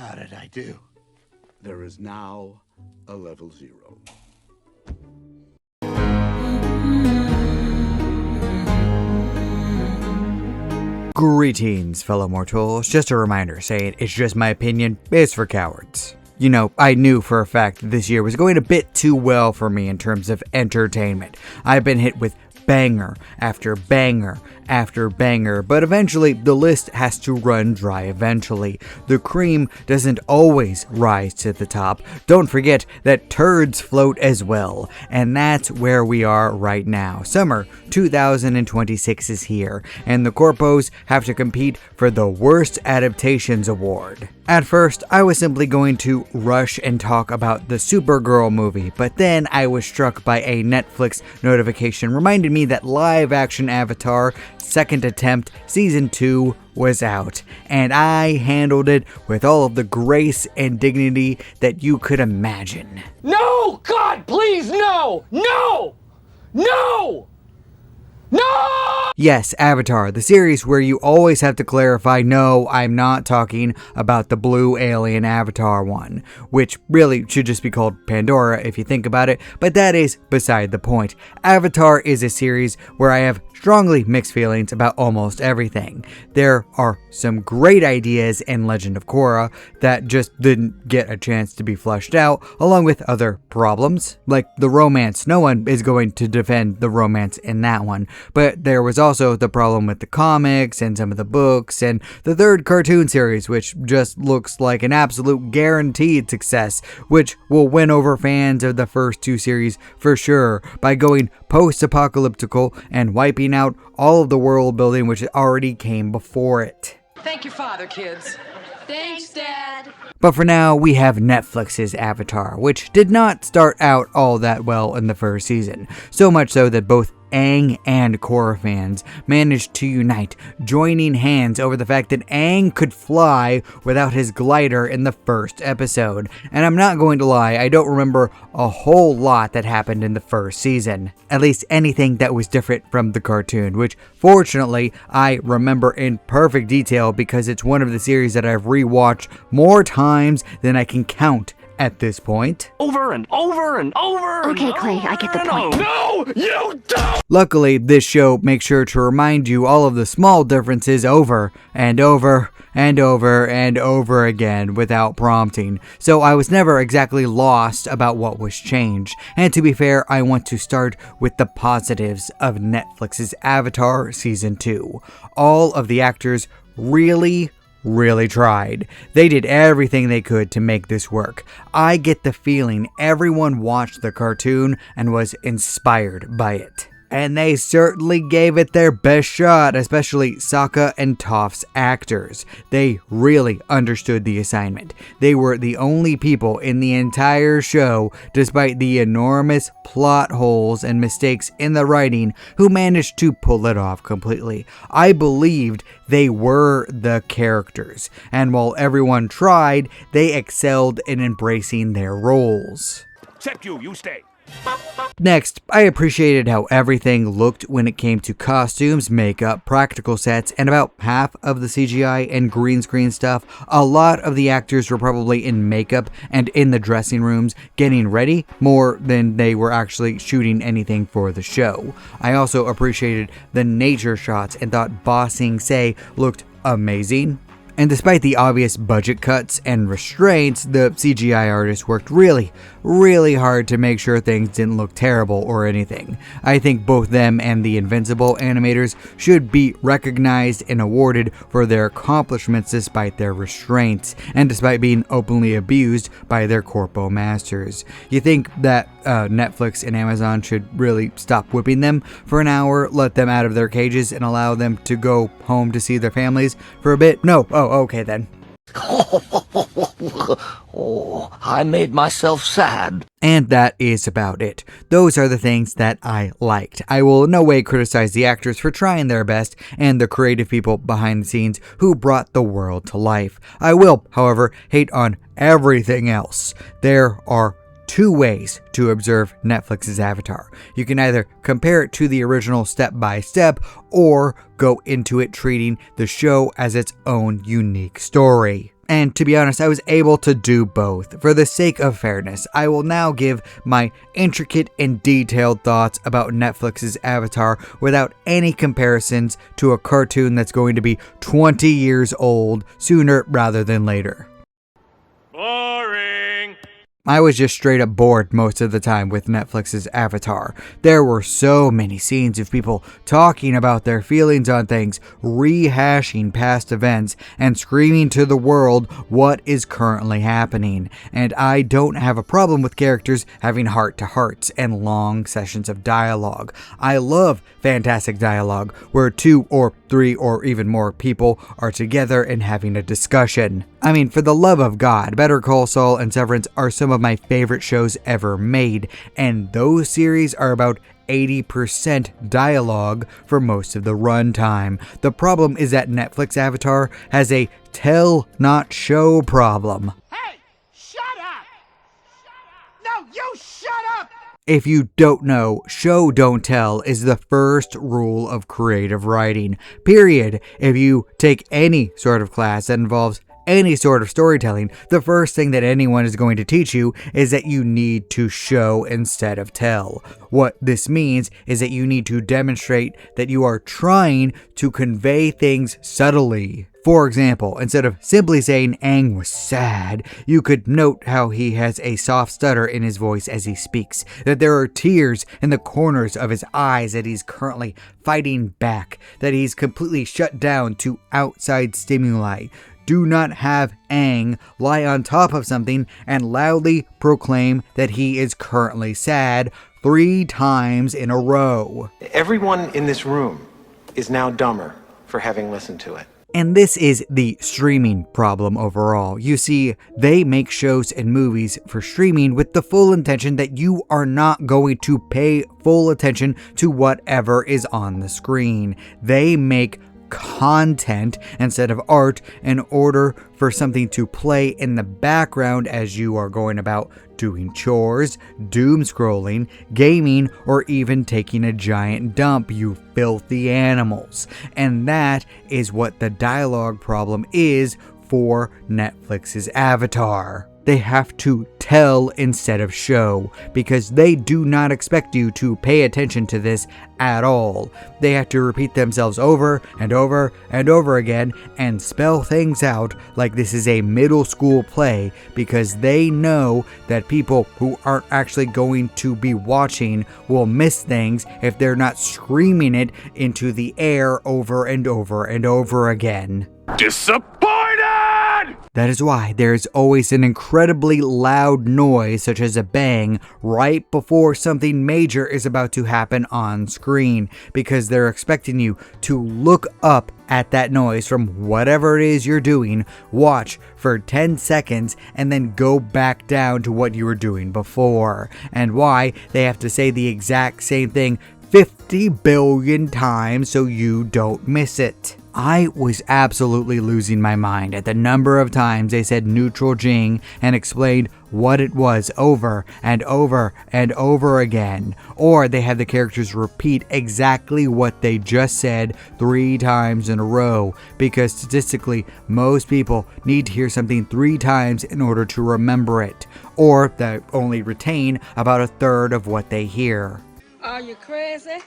How did I do? There is now a level 0. Greetings, fellow mortals. Just a reminder, saying it's just my opinion, it's for cowards. You know, I knew for a fact that this year was going a bit too well for me in terms of entertainment. I've been hit with banger after banger after banger, but eventually the list has to run dry eventually. The cream doesn't always rise to the top. Don't forget that turds float as well, and that's where we are right now. Summer 2026 is here, and the corpos have to compete for the Worst Adaptations Award. At first, I was simply going to rush and talk about the Supergirl movie, but then I was struck by a Netflix notification reminding me that live-action Avatar second attempt season 2 was out, and I handled it with all of the grace and dignity that you could imagine. No! God, please, no! No! No! No! Yes, Avatar, the series where you always have to clarify, no, I'm not talking about the blue alien Avatar one, which really should just be called Pandora if you think about it, but that is beside the point. Avatar is a series where I have strongly mixed feelings about almost everything. There are some great ideas in Legend of Korra that just didn't get a chance to be fleshed out, along with other problems, like the romance. No one is going to defend the romance in that one. But there was also the problem with the comics and some of the books and the third cartoon series, which just looks like an absolute guaranteed success, which will win over fans of the first two series for sure by going post-apocalyptical and wiping out all of the world building which already came before it. Thank your father, kids. Thanks, Dad. But for now, we have Netflix's Avatar, which did not start out all that well in the first season, so much so that both Aang and Korra fans managed to unite, joining hands over the fact that Aang could fly without his glider in the first episode. And I'm not going to lie, I don't remember a whole lot that happened in the first season. At least anything that was different from the cartoon, which fortunately I remember in perfect detail because it's one of the series that I've rewatched more times than I can count at this point. Over and over and over. Okay, Clay, I get the point. No, you don't. Luckily, this show makes sure to remind you all of the small differences over and over and over and over again without prompting, so I was never exactly lost about what was changed. And to be fair, I want to start with the positives of Netflix's Avatar Season 2. All of the actors really tried. They did everything they could to make this work. I get the feeling everyone watched the cartoon and was inspired by it. And they certainly gave it their best shot, especially Sokka and Toph's actors. They really understood the assignment. They were the only people in the entire show, despite the enormous plot holes and mistakes in the writing, who managed to pull it off completely. I believed they were the characters, and while everyone tried, they excelled in embracing their roles. Except you stay. Next, I appreciated how everything looked when it came to costumes, makeup, practical sets, and about half of the CGI and green screen stuff. A lot of the actors were probably in makeup and in the dressing rooms getting ready more than they were actually shooting anything for the show. I also appreciated the nature shots and thought Ba Sing Se looked amazing. And despite the obvious budget cuts and restraints, the CGI artists worked really hard to make sure things didn't look terrible or anything. I think both them and the Invincible animators should be recognized and awarded for their accomplishments despite their restraints, and despite being openly abused by their corpo masters. You think that Netflix and Amazon should really stop whipping them for an hour, let them out of their cages, and allow them to go home to see their families for a bit? No. Oh, okay then. Oh, I made myself sad. And that is about it. Those are the things that I liked. I will in no way criticize the actors for trying their best and the creative people behind the scenes who brought the world to life. I will, however, hate on everything else. There are two ways to observe Netflix's Avatar. You can either compare it to the original step by step, or go into it treating the show as its own unique story. And to be honest, I was able to do both. For the sake of fairness, I will now give my intricate and detailed thoughts about Netflix's Avatar without any comparisons to a cartoon that's going to be 20 years old sooner rather than later. Boring. I was just straight up bored most of the time with Netflix's Avatar. There were so many scenes of people talking about their feelings on things, rehashing past events, and screaming to the world what is currently happening. And I don't have a problem with characters having heart-to-hearts and long sessions of dialogue. I love fantastic dialogue where 2 or 3 or even more people are together and having a discussion. I mean, for the love of God, Better Call Saul and Severance are some of my favorite shows ever made, and those series are about 80% dialogue for most of the runtime. The problem is that Netflix Avatar has a tell not show problem. Hey, shut up! No, you shut up! If you don't know, show don't tell is the first rule of creative writing. Period. If you take any sort of class that involves any sort of storytelling, the first thing that anyone is going to teach you is that you need to show instead of tell. What this means is that you need to demonstrate that you are trying to convey things subtly. For example, instead of simply saying Aang was sad, you could note how he has a soft stutter in his voice as he speaks, that there are tears in the corners of his eyes, that he's currently fighting back, that he's completely shut down to outside stimuli. Do not have Aang lie on top of something and loudly proclaim that he is currently sad 3 times in a row. Everyone in this room is now dumber for having listened to it. And this is the streaming problem overall. You see, they make shows and movies for streaming with the full intention that you are not going to pay full attention to whatever is on the screen. They make content instead of art in order for something to play in the background as you are going about doing chores, doom scrolling, gaming, or even taking a giant dump, you filthy animals. And that is what the dialogue problem is for Netflix's Avatar. They have to tell instead of show, because they do not expect you to pay attention to this at all. They have to repeat themselves over and over and over again and spell things out like this is a middle school play, because they know that people who aren't actually going to be watching will miss things if they're not screaming it into the air over and over and over again. Disappointed! That is why there is always an incredibly loud noise, such as a bang, right before something major is about to happen on screen, because they're expecting you to look up at that noise from whatever it is you're doing, watch for 10 seconds, and then go back down to what you were doing before. And why they have to say the exact same thing 50 billion times so you don't miss it. I was absolutely losing my mind at the number of times they said neutral Jing and explained what it was over and over and over again. Or they had the characters repeat exactly what they just said 3 times in a row, because statistically, most people need to hear something 3 times in order to remember it, or they only retain about 1/3 of what they hear. Are you crazy?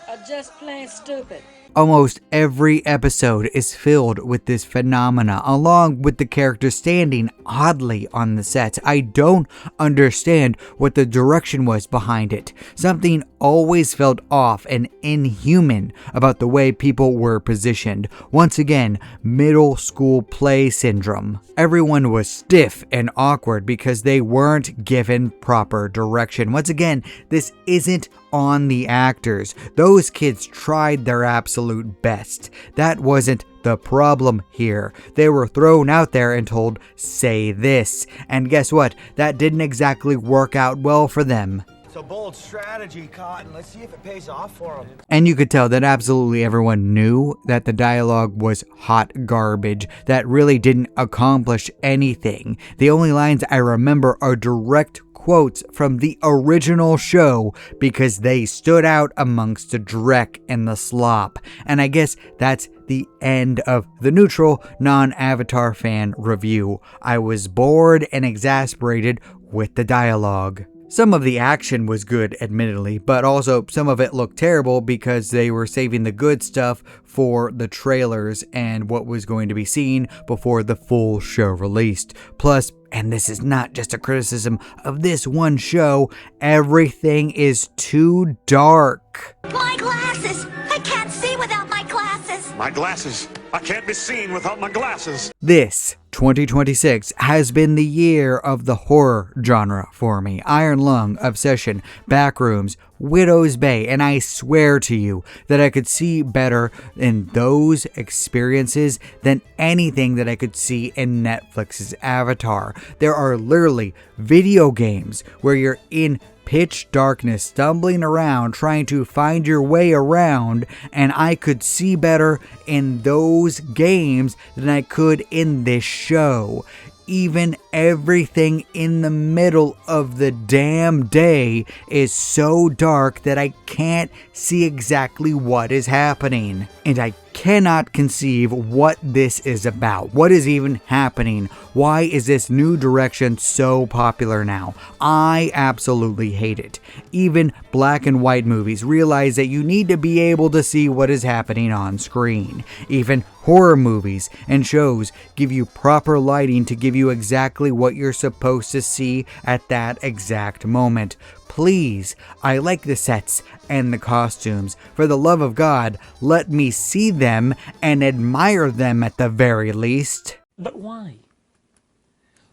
Or just plain stupid? Almost every episode is filled with this phenomena, along with the characters standing oddly on the set. I don't understand what the direction was behind it. Something always felt off and inhuman about the way people were positioned. Once again, middle school play syndrome. Everyone was stiff and awkward because they weren't given proper direction. Once again, this isn't on the actors. Those kids tried their absolute best. That wasn't the problem here. They were thrown out there and told, say this. And guess what? That didn't exactly work out well for them. It's a bold strategy, Cotton. Let's see if it pays off for them. And you could tell that absolutely everyone knew that the dialogue was hot garbage, that really didn't accomplish anything. The only lines I remember are direct quotes from the original show because they stood out amongst the dreck and the slop. And I guess that's the end of the neutral, non-Avatar fan review. I was bored and exasperated with the dialogue. Some of the action was good, admittedly, but also some of it looked terrible because they were saving the good stuff for the trailers and what was going to be seen before the full show released. Plus, and this is not just a criticism of this one show, everything is too dark. My glasses! I can't see without my glasses! My glasses! I can't be seen without my glasses! This 2026 has been the year of the horror genre for me. Iron Lung, Obsession, Backrooms, Widow's Bay, and I swear to you that I could see better in those experiences than anything that I could see in Netflix's Avatar. There are literally video games where you're in pitch darkness, stumbling around, trying to find your way around, and I could see better in those games than I could in this show. Even everything in the middle of the damn day is so dark that I can't see exactly what is happening. And I cannot conceive what this is about. What is even happening? Why is this new direction so popular now? I absolutely hate it. Even black and white movies realize that you need to be able to see what is happening on screen. Even horror movies and shows give you proper lighting to give you exactly what you're supposed to see at that exact moment. Please, I like the sets and the costumes. For the love of God, let me see them and admire them at the very least. But why?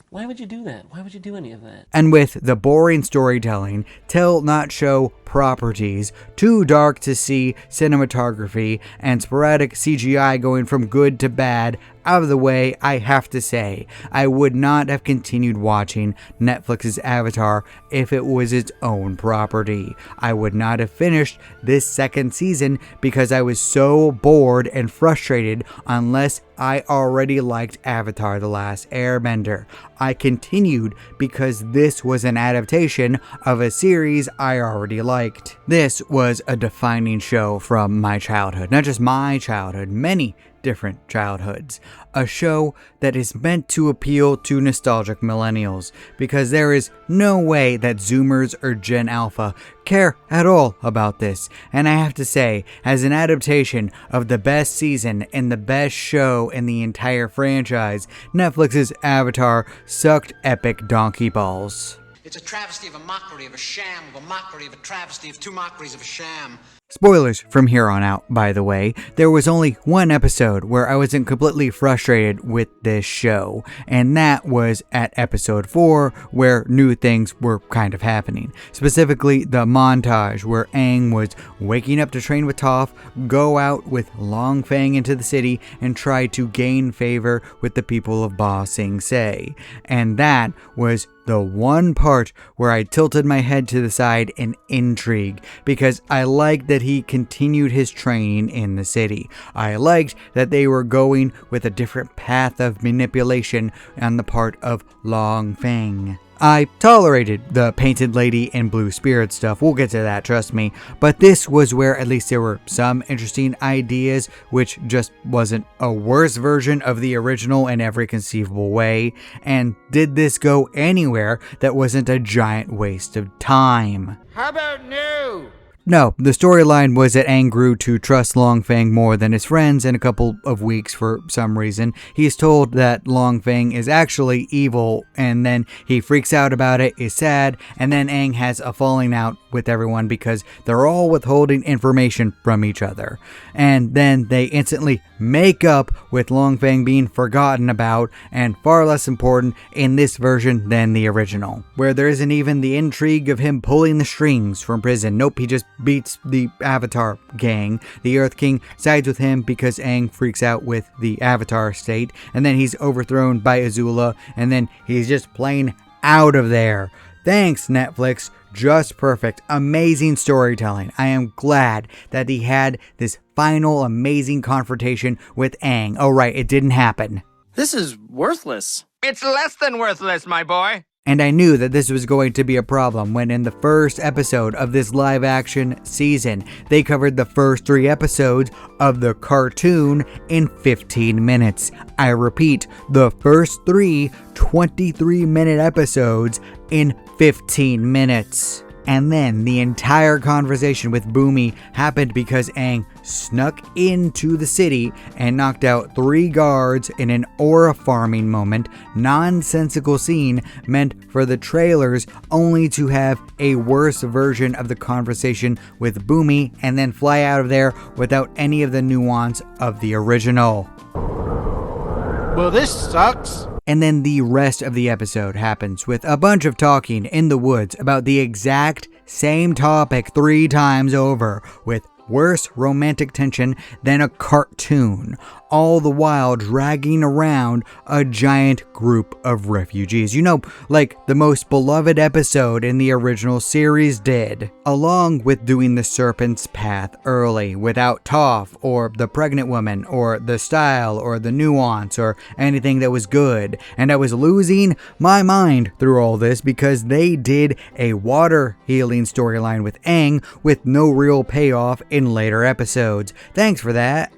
Why would you do that? Why would you do any of that? And with the boring storytelling, tell not show properties, too dark to see cinematography, and sporadic CGI going from good to bad out of the way, I have to say, I would not have continued watching Netflix's Avatar if it was its own property. I would not have finished this second season because I was so bored and frustrated unless I already liked Avatar: The Last Airbender. I continued because this was an adaptation of a series I already liked. This was a defining show from my childhood. Not just my childhood, many different childhoods. A show that is meant to appeal to nostalgic millennials, because there is no way that Zoomers or Gen Alpha care at all about this. And I have to say, as an adaptation of the best season and the best show in the entire franchise, Netflix's Avatar sucked epic donkey balls. It's a travesty of a mockery of a sham, of a mockery of a travesty of two mockeries of a sham. Spoilers from here on out, by the way. There was only one episode where I wasn't completely frustrated with this show, and that was at episode 4, where new things were kind of happening. Specifically, the montage where Aang was waking up to train with Toph, go out with Long Feng into the city, and try to gain favor with the people of Ba Sing Se. And that was the one part where I tilted my head to the side in intrigue, because I liked that he continued his training in the city. I liked that they were going with a different path of manipulation on the part of Long Feng. I tolerated the painted lady and blue spirit stuff, we'll get to that, trust me, but this was where at least there were some interesting ideas, which just wasn't a worse version of the original in every conceivable way. And did this go anywhere that wasn't a giant waste of time? How about new? No, the storyline was that Aang grew to trust Long Feng more than his friends in a couple of weeks for some reason. He's told that Long Feng is actually evil, and then he freaks out about it, is sad, and then Aang has a falling out with everyone because they're all withholding information from each other. And then they instantly make up with Long Feng being forgotten about and far less important in this version than the original, where there isn't even the intrigue of him pulling the strings from prison. Nope, he just beats the Avatar gang. The Earth King sides with him because Aang freaks out with the Avatar state, and then he's overthrown by Azula, and then he's just plain out of there. Thanks, Netflix. Just perfect. Amazing storytelling. I am glad that he had this final amazing confrontation with Aang. Oh right, it didn't happen. This is worthless. It's less than worthless, my boy. And I knew that this was going to be a problem when in the first episode of this live action season, they covered the first 3 episodes of the cartoon in 15 minutes. I repeat, the first 3 23-minute episodes in 15 minutes. And then the entire conversation with Boomy happened because Aang snuck into the city and knocked out 3 guards in an aura farming moment, nonsensical scene meant for the trailers only to have a worse version of the conversation with Boomy and then fly out of there without any of the nuance of the original. Well, this sucks. And then the rest of the episode happens with a bunch of talking in the woods about the exact same topic 3 times over, with worse romantic tension than a cartoon, all the while dragging around a giant group of refugees. You know, like the most beloved episode in the original series did, along with doing the Serpent's Path early without Toph or the pregnant woman or the style or the nuance or anything that was good. And I was losing my mind through all this because they did a water healing storyline with Aang with no real payoff in later episodes. Thanks for that.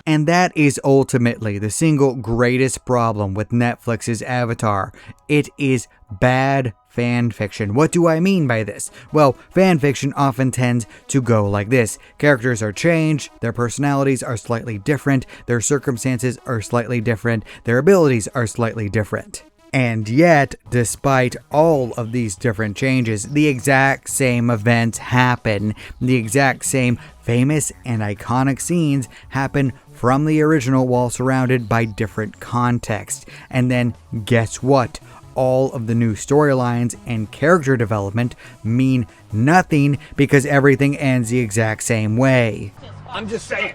And that is ultimately the single greatest problem with Netflix's Avatar. It is bad fan fiction. What do I mean by this? Well, fan fiction often tends to go like this. Characters are changed, their personalities are slightly different, their circumstances are slightly different, their abilities are slightly different. And yet, despite all of these different changes, the exact same events happen. The exact same famous and iconic scenes happen from the original while surrounded by different context. And then guess what? All of the new storylines and character development mean nothing because everything ends the exact same way. I'm just saying.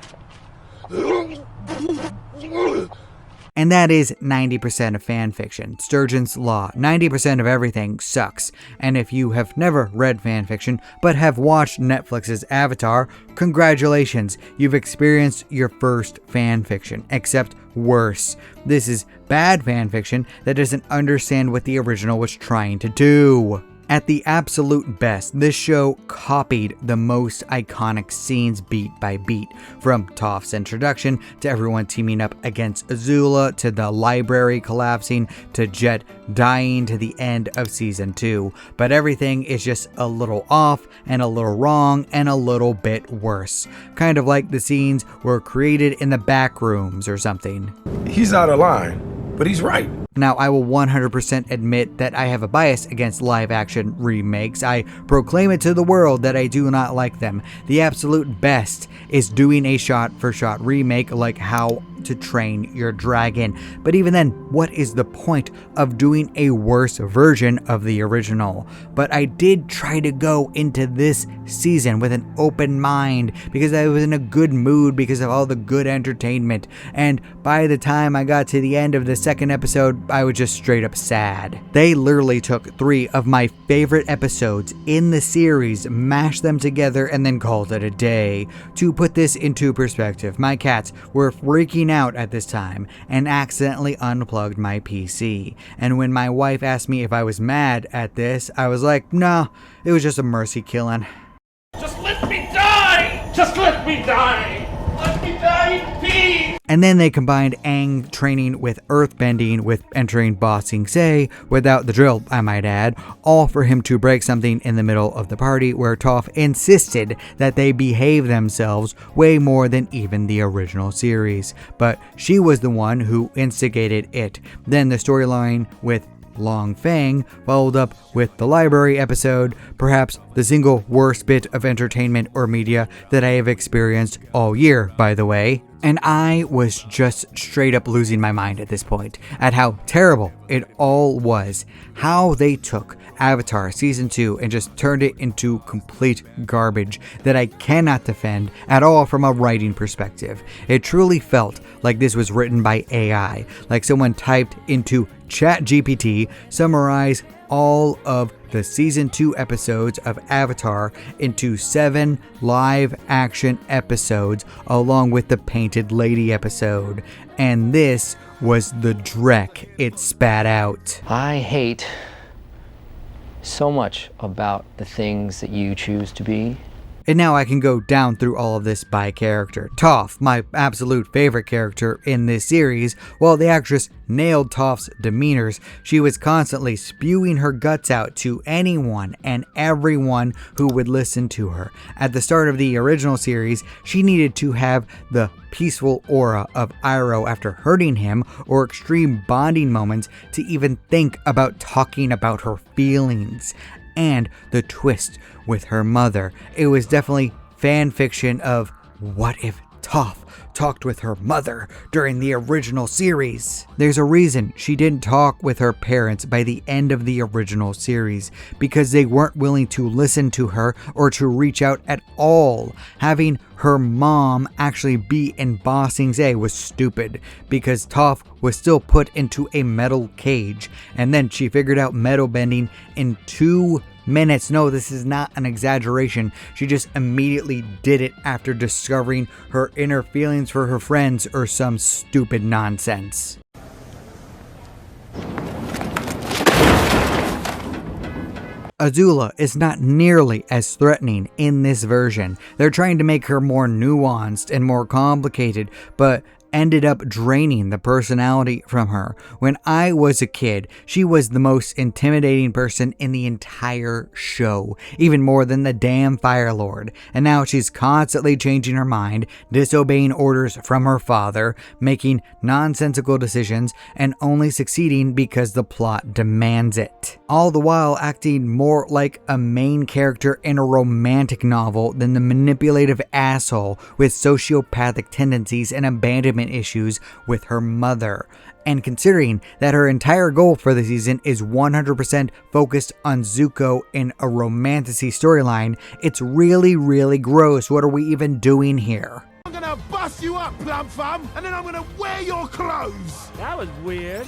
And that is 90% of fanfiction. Sturgeon's Law. 90% of everything sucks. And if you have never read fanfiction, but have watched Netflix's Avatar, congratulations, you've experienced your first fanfiction, except worse. This is bad fanfiction that doesn't understand what the original was trying to do. At the absolute best, this show copied the most iconic scenes beat by beat, from Toph's introduction to everyone teaming up against Azula, to the library collapsing, to Jet dying to the end of season 2. But everything is just a little off and a little wrong and a little bit worse. Kind of like the scenes were created in the back rooms or something. He's out of line, but he's right. Now, I will 100% admit that I have a bias against live-action remakes. I proclaim it to the world that I do not like them. The absolute best is doing a shot-for-shot remake like How to Train Your Dragon. But even then, what is the point of doing a worse version of the original? But I did try to go into this season with an open mind because I was in a good mood because of all the good entertainment. And by the time I got to the end of the second episode, I was just straight up sad. They literally took 3 of my favorite episodes in the series, mashed them together, and then called it a day. To put this into perspective, my cats were freaking out at this time and accidentally unplugged my PC. And when my wife asked me if I was mad at this, I was like, no, it was just a mercy killing. Just let me die! Just let me die! Let me die in peace! And then they combined Aang training with earthbending with entering Ba Sing Se, without the drill, I might add, all for him to break something in the middle of the party where Toph insisted that they behave themselves way more than even the original series. But she was the one who instigated it. Then the storyline with Long Feng followed up with the library episode, perhaps the single worst bit of entertainment or media that I have experienced all year, by the way. And I was just straight up losing my mind at this point at how terrible it all was. How they took Avatar Season 2 and just turned it into complete garbage that I cannot defend at all from a writing perspective. It truly felt like this was written by AI, like someone typed into Chat GPT, summarize all of the Season 2 episodes of Avatar into 7 live-action episodes, along with the Painted Lady episode. And this was the dreck it spat out. I hate so much about the things that you choose to be. And now I can go down through all of this by character. Toph, my absolute favorite character in this series, while the actress nailed Toph's demeanors, she was constantly spewing her guts out to anyone and everyone who would listen to her. At the start of the original series, she needed to have the peaceful aura of Iroh after hurting him, or extreme bonding moments to even think about talking about her feelings. And the twist with her mother. It was definitely fan fiction of what if Toph talked with her mother during the original series. There's a reason she didn't talk with her parents by the end of the original series, because they weren't willing to listen to her or to reach out at all. Having her mom actually be in Ba Sing Se was stupid, because Toph was still put into a metal cage, and then she figured out metal bending in 2 minutes. No, this is not an exaggeration. She just immediately did it after discovering her inner feelings for her friends or some stupid nonsense. Azula is not nearly as threatening in this version. They're trying to make her more nuanced and more complicated, but ended up draining the personality from her. When I was a kid, she was the most intimidating person in the entire show, even more than the damn Fire Lord. And now she's constantly changing her mind, disobeying orders from her father, making nonsensical decisions, and only succeeding because the plot demands it. All the while acting more like a main character in a romantic novel than the manipulative asshole with sociopathic tendencies and abandonment issues with her mother. And considering that her entire goal for the season is 100% focused on Zuko in a romantasy storyline, it's really gross. What are we even doing here? I'm gonna bust you up, plum fum, and then I'm gonna wear your clothes. That was weird.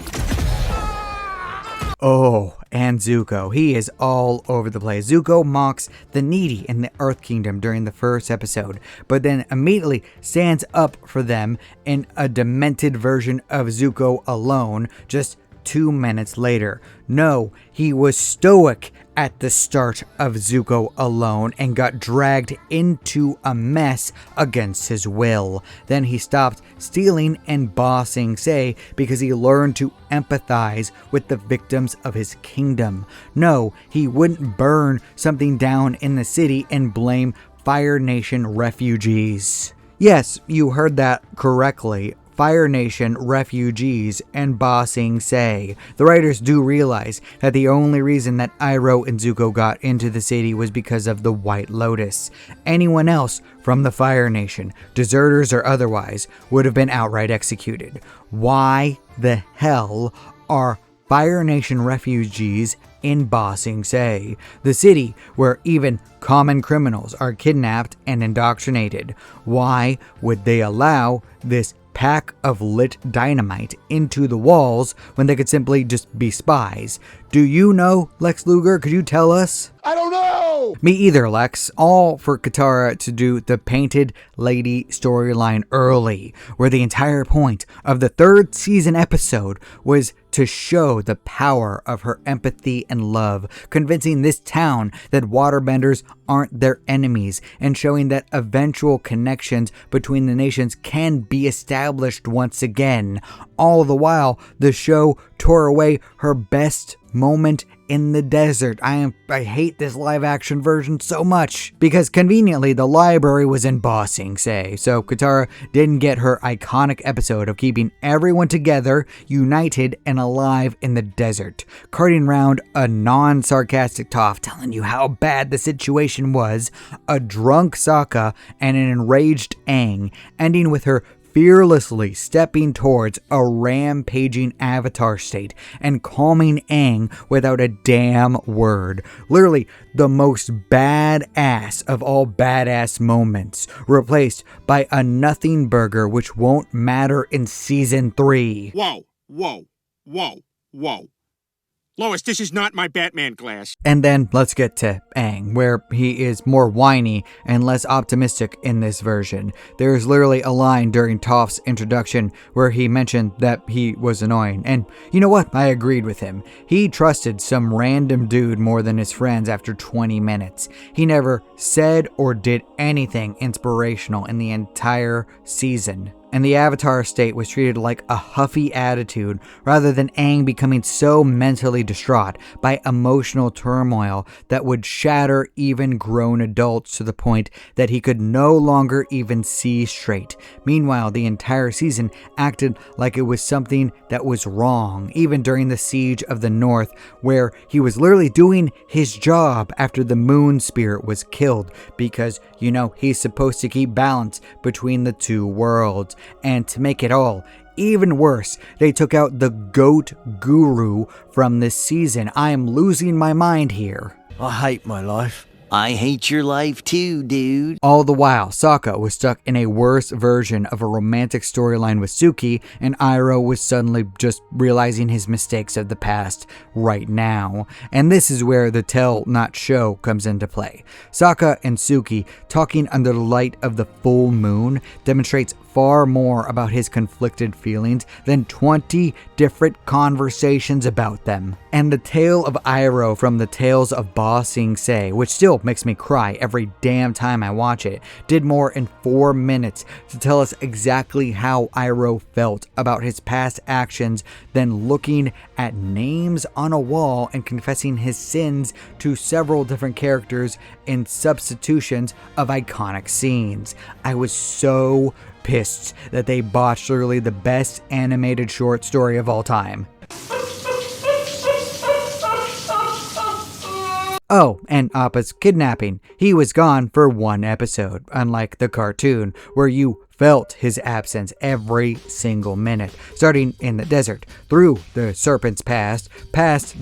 Oh, and Zuko. He is all over the place. Zuko mocks the needy in the Earth Kingdom during the first episode, but then immediately stands up for them in a demented version of Zuko alone just 2 minutes later. No, he was stoic at the start of Zuko alone and got dragged into a mess against his will. Then he stopped stealing and Ba Sing Se because he learned to empathize with the victims of his kingdom. No, he wouldn't burn something down in the city and blame Fire Nation refugees. Yes, you heard that correctly. Fire Nation refugees and Ba Sing Se. The writers do realize that the only reason that Iroh and Zuko got into the city was because of the White Lotus. Anyone else from the Fire Nation, deserters or otherwise, would have been outright executed. Why the hell are Fire Nation refugees in Ba Sing Se, the city where even common criminals are kidnapped and indoctrinated? Why would they allow this pack of lit dynamite into the walls when they could simply just be spies? Do you know, Lex Luger? Could you tell us? I don't know! Me either, Lex. All for Katara to do the Painted Lady storyline early, where the entire point of the 3rd season episode was to show the power of her empathy and love, convincing this town that waterbenders aren't their enemies, and showing that eventual connections between the nations can be established once again. All the while, the show tore away her best moment in the desert. I hate this live action version so much, because conveniently the library was in Ba Sing Se, so Katara didn't get her iconic episode of keeping everyone together, united, and alive in the desert, carting around a non-sarcastic Toph telling you how bad the situation was, a drunk Sokka, and an enraged Aang, ending with her fearlessly stepping towards a rampaging Avatar state and calming Aang without a damn word. Literally the most badass of all badass moments, replaced by a nothing burger which won't matter in season 3. Whoa. Lois, this is not my Batman glass. And then let's get to Aang, where he is more whiny and less optimistic in this version. There is literally a line during Toph's introduction where he mentioned that he was annoying. And you know what? I agreed with him. He trusted some random dude more than his friends after 20 minutes. He never said or did anything inspirational in the entire season. And the Avatar state was treated like a huffy attitude rather than Aang becoming so mentally distraught by emotional turmoil that would shatter even grown adults to the point that he could no longer even see straight. Meanwhile, the entire season acted like it was something that was wrong, even during the Siege of the North, where he was literally doing his job after the moon spirit was killed, because, you know, he's supposed to keep balance between the two worlds. And to make it all even worse, they took out the GOAT guru from this season. I am losing my mind here. I hate my life. I hate your life too, dude. All the while, Sokka was stuck in a worse version of a romantic storyline with Suki, and Iroh was suddenly just realizing his mistakes of the past right now. And this is where the tell, not show, comes into play. Sokka and Suki talking under the light of the full moon demonstrates far more about his conflicted feelings than 20 different conversations about them. And the tale of Iroh from the Tales of Ba Sing Se, which still makes me cry every damn time I watch it, did more in 4 minutes to tell us exactly how Iroh felt about his past actions than looking at names on a wall and confessing his sins to several different characters in substitutions of iconic scenes. I was so pissed that they botched literally the best animated short story of all time. Oh, and Appa's kidnapping. He was gone for 1 episode, unlike the cartoon, where you felt his absence every single minute, starting in the desert, through the Serpent's past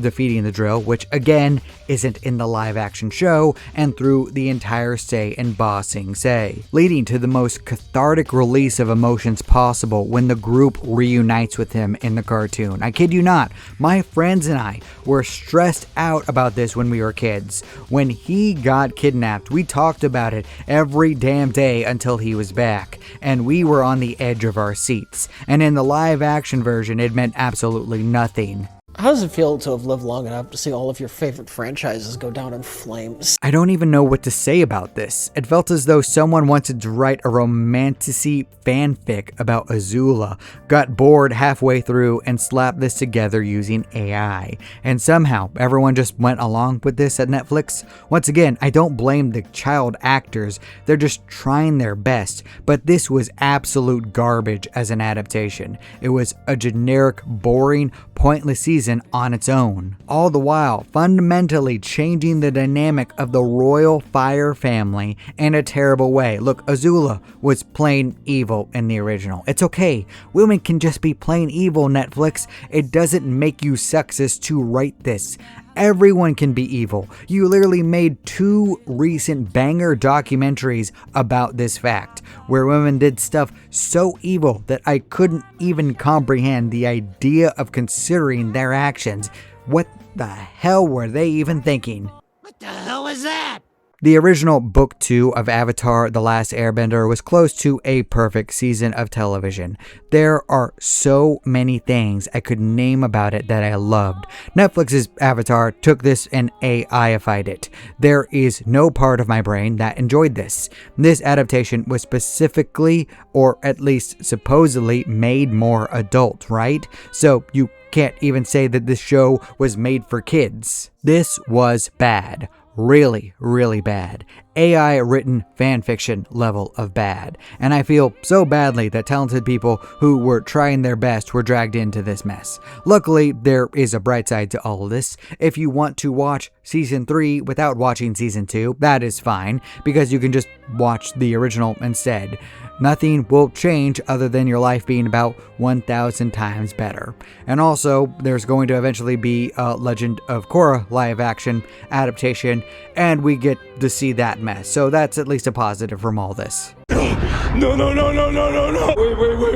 defeating the drill, which again isn't in the live-action show, and through the entire stay in Ba Sing Se, leading to the most cathartic release of emotions possible when the group reunites with him in the cartoon. I kid you not, my friends and I were stressed out about this when we were kids. When he got kidnapped, we talked about it every damn day until he was back, and we were on the edge of our seats. And in the live-action version, it meant absolutely nothing. How does it feel to have lived long enough to see all of your favorite franchises go down in flames? I don't even know what to say about this. It felt as though someone wanted to write a romanticy fanfic about Azula, got bored halfway through, and slapped this together using AI. And somehow, everyone just went along with this at Netflix. Once again, I don't blame the child actors. They're just trying their best. But this was absolute garbage as an adaptation. It was a generic, boring, pointless season on its own, all the while fundamentally changing the dynamic of the royal fire family in a terrible way. Look, Azula was plain evil in the original. It's okay. Women can just be plain evil, Netflix. It doesn't make you sexist to write this. Everyone can be evil. You literally made 2 recent banger documentaries about this fact, where women did stuff so evil that I couldn't even comprehend the idea of considering their actions. What the hell were they even thinking? What the hell is that? The original Book 2 of Avatar: The Last Airbender was close to a perfect season of television. There are so many things I could name about it that I loved. Netflix's Avatar took this and AIified it. There is no part of my brain that enjoyed this. This adaptation was specifically, or at least supposedly, made more adult, right? So you can't even say that this show was made for kids. This was bad. Really, really bad. AI written fanfiction level of bad. And I feel so badly that talented people who were trying their best were dragged into this mess. Luckily, there is a bright side to all of this. If you want to watch season 3 without watching season 2, that is fine, because you can just watch the original instead. Nothing will change other than your life being about 1,000 times better. And also, there's going to eventually be a Legend of Korra live action adaptation, and we get to see that mess. So that's at least a positive from all this. No.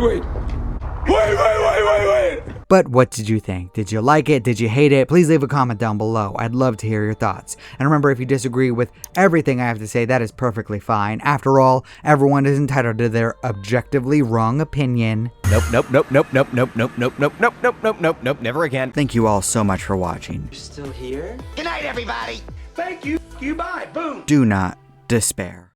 Wait. But what did you think? Did you like it? Did you hate it? Please leave a comment down below. I'd love to hear your thoughts. And remember, if you disagree with everything I have to say, that is perfectly fine. After all, everyone is entitled to their objectively wrong opinion. Nope, nope, nope, nope, nope, nope, nope, nope, nope, nope, nope, nope, nope, nope, never again. Thank you all so much for watching. You're still here? Good night, everybody. Thank you. You bye. Boom. Do not despair.